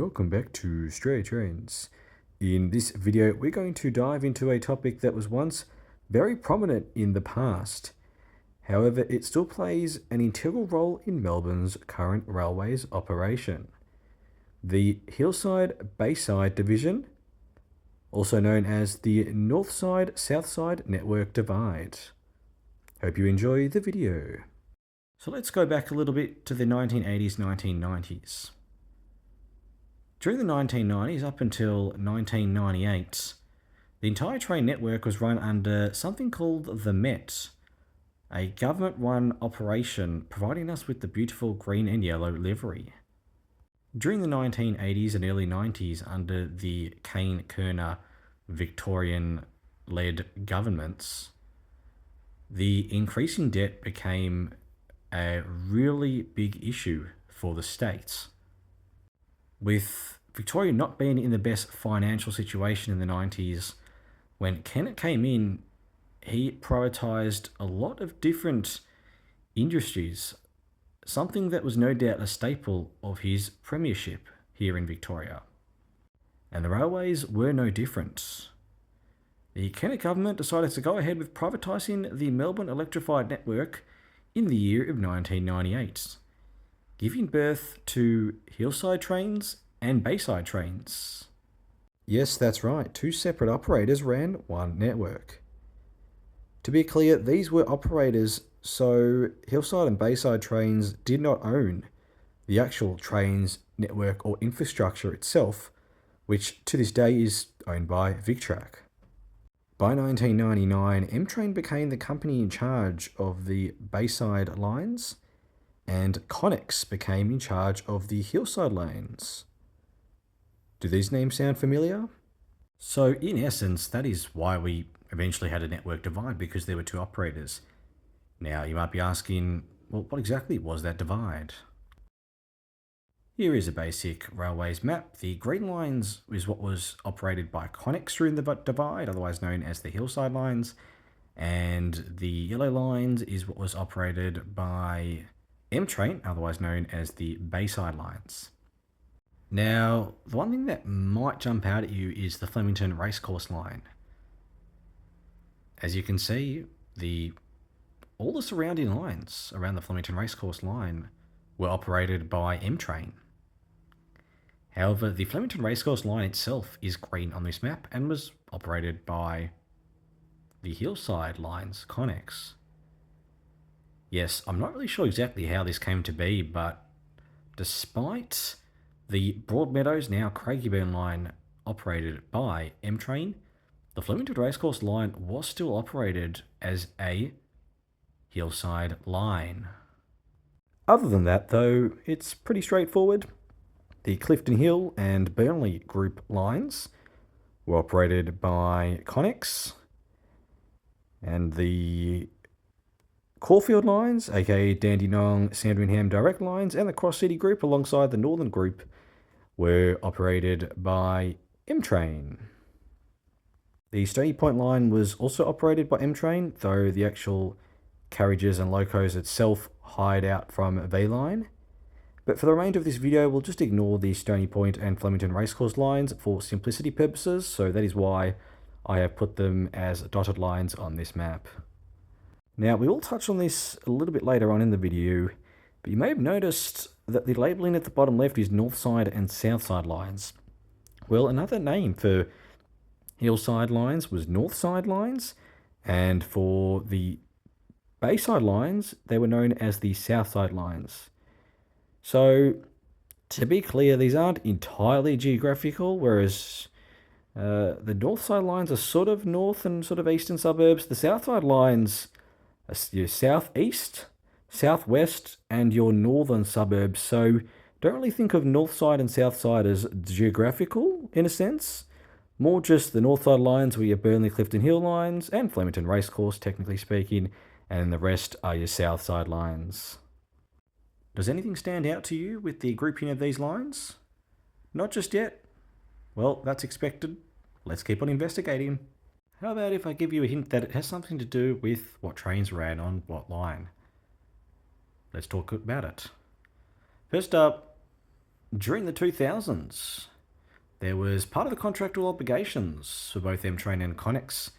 welcome back to Stray Trains. In this video, we're going to dive into a topic that was once very prominent in the past. However, it still plays an integral role in Melbourne's current railways operation. The Hillside-Bayside division, also known as the Northside-Southside network divide. Hope you enjoy the video. So let's go back a little bit to the 1980s, 1990s. During the 1990s up until 1998, the entire train network was run under something called the Met, a government-run operation providing us with the beautiful green and yellow livery. During the 1980s and early 90s, under the Kane-Kerner Victorian-led governments, the increasing debt became a really big issue for the states. With Victoria not being in the best financial situation in the 90s, when Kennett came in, he privatised a lot of different industries, something that was no doubt a staple of his premiership here in Victoria. And the railways were no different. The Kennett government decided to go ahead with privatising the Melbourne electrified network in the year of 1998, giving birth to Hillside trains and Bayside trains. Yes, that's right, two separate operators ran one network. To be clear, these were operators, so Hillside and Bayside trains did not own the actual trains network or infrastructure itself, which to this day is owned by VicTrack. By 1999, M-Train became the company in charge of the Bayside lines, and Connex became in charge of the Hillside lines. Do these names sound familiar? So in essence, that is why we eventually had a network divide, because there were two operators. Now you might be asking, well, what exactly was that divide? Here is a basic railways map. The green lines is what was operated by Connex during the divide, otherwise known as the Hillside lines, and the yellow lines is what was operated by M-Train, otherwise known as the Bayside lines. Now, the one thing that might jump out at you is the Flemington Racecourse line. As you can see, all the surrounding lines around the Flemington Racecourse line were operated by M-Train. However, the Flemington Racecourse line itself is green on this map and was operated by the Hillside lines, Connex. Yes, I'm not really sure exactly how this came to be, but despite the Broadmeadows, now Craigieburn line operated by M-Train, the Flemington Racecourse line was still operated as a Hillside line. Other than that, though, it's pretty straightforward. The Clifton Hill and Burnley group lines were operated by Connex, and the Caulfield lines, aka Dandenong, Sandringham direct lines, and the Cross City group alongside the Northern group were operated by M-Train. The Stony Point line was also operated by M-Train, though the actual carriages and locos itself hired out from V-Line. But for the remainder of this video, we'll just ignore the Stony Point and Flemington Racecourse lines for simplicity purposes, so that is why I have put them as dotted lines on this map. Now, we will touch on this a little bit later on in the video, but you may have noticed that the labelling at the bottom left is Northside and Southside lines. Well, another name for Hillside lines was Northside lines, and for the Bayside lines, they were known as the Southside lines. So, to be clear, these aren't entirely geographical, whereas the Northside lines are sort of north and sort of eastern suburbs. The Southside lines are your southeast, southwest, and your northern suburbs. So, don't really think of Northside and Southside as geographical, in a sense. More just the Northside lines were your Burnley Clifton Hill lines, and Flemington Racecourse, technically speaking, and the rest are your Southside lines. Does anything stand out to you with the grouping of these lines? Not just yet? Well, that's expected. Let's keep on investigating. How about if I give you a hint that it has something to do with what trains ran on what line? Let's talk about it. First up, During the 2000s, there was part of the contractual obligations for both M-Train and Connex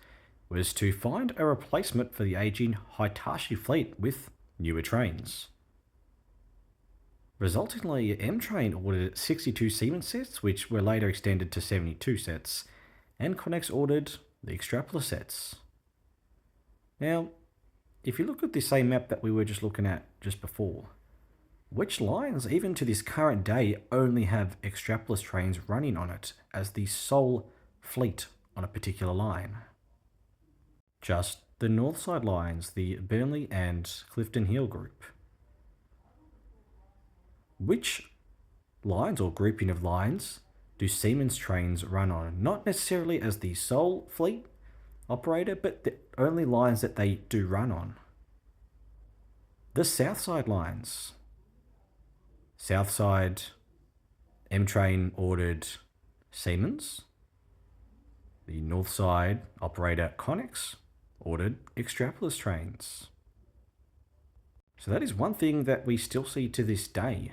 was to find a replacement for the aging Hitachi fleet with newer trains. Resultingly, M-Train ordered 62 Siemens sets, which were later extended to 72 sets, and Connex ordered the extrapolis sets. Now, if you look at the same map that we were just looking at just before, which lines, even to this current day, only have extrapolis trains running on it as the sole fleet on a particular line? Just the Northside lines, the Burnley and Clifton Hill group. Which lines or grouping of lines do Siemens trains run on? Not necessarily as the sole fleet operator, but the only lines that they do run on. The Southside lines. Southside, M-Train ordered Siemens. The Northside operator Connex ordered extrapolis trains. So that is one thing that we still see to this day.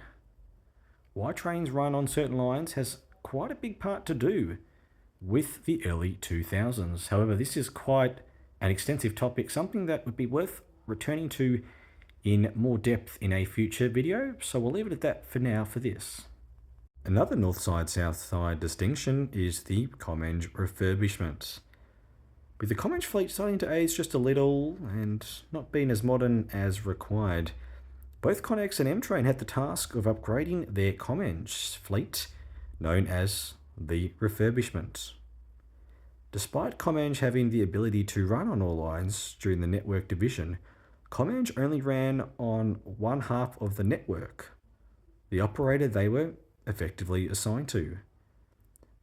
Why trains run on certain lines has quite a big part to do with the early 2000s. However, this is quite an extensive topic, something that would be worth returning to in more depth in a future video, so we'll leave it at that for now for this. Another Northside-Southside distinction is the Comenge refurbishment. With the Comenge fleet starting to age just a little and not being as modern as required, both Connex and M-Train had the task of upgrading their Comenge fleet, known as the refurbishment. Despite Comenge having the ability to run on all lines during the network division, Comenge only ran on one half of the network, the operator they were effectively assigned to.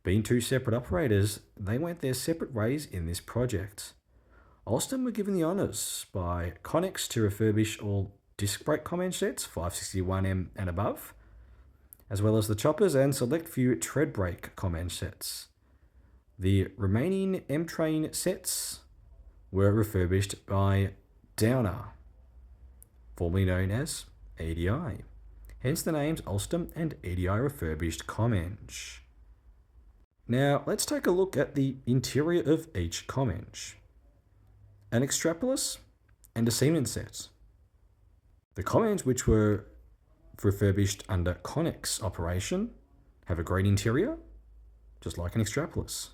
Being two separate operators, they went their separate ways in this project. Alstom were given the honours by Connex to refurbish all disc brake Comenge sets, 561M and above, as well as the choppers and select few tread brake Comenge sets. The remaining M-Train sets were refurbished by Downer, formerly known as EDI, hence the names Alstom and EDI refurbished Comenge. Now let's take a look at the interior of each Comenge. An extrapolis and a Siemens set. The Comenge which were refurbished under Connex operation have a green interior, just like an extrapolis.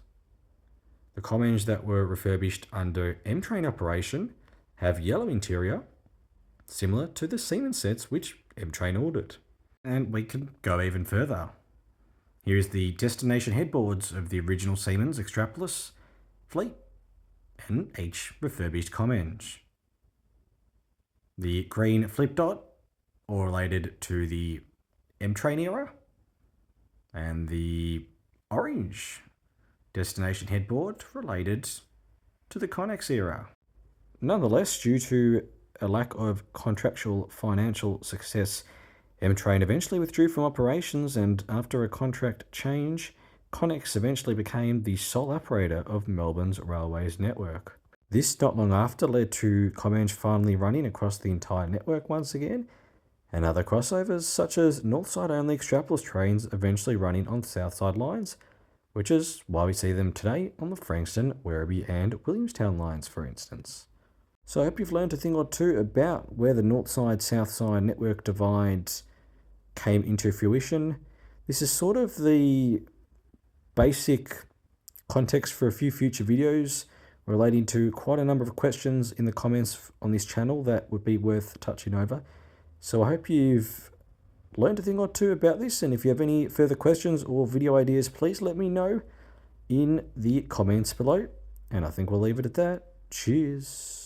The Comenge that were refurbished under M-Train operation have yellow interior, similar to the Siemens sets which M-Train ordered. And we can go even further. Here's the destination headboards of the original Siemens extrapolis fleet and each refurbished Comenge. The green flip dot, or related to the M-Train era, and the orange destination headboard related to the Connex era. Nonetheless, due to a lack of contractual financial success, M-Train eventually withdrew from operations, and after a contract change, Connex eventually became the sole operator of Melbourne's railways network. This not long after led to Comenge finally running across the entire network once again, and other crossovers such as Northside only extrapolis trains eventually running on Southside lines, which is why we see them today on the Frankston, Werribee and Williamstown lines, for instance. So I hope you've learned a thing or two about where the Northside-Southside network divide came into fruition. This is sort of the basic context for a few future videos relating to quite a number of questions in the comments on this channel that would be worth touching over. So I hope you've learned a thing or two about this, and if you have any further questions or video ideas, please let me know in the comments below. And I think we'll leave it at that. Cheers.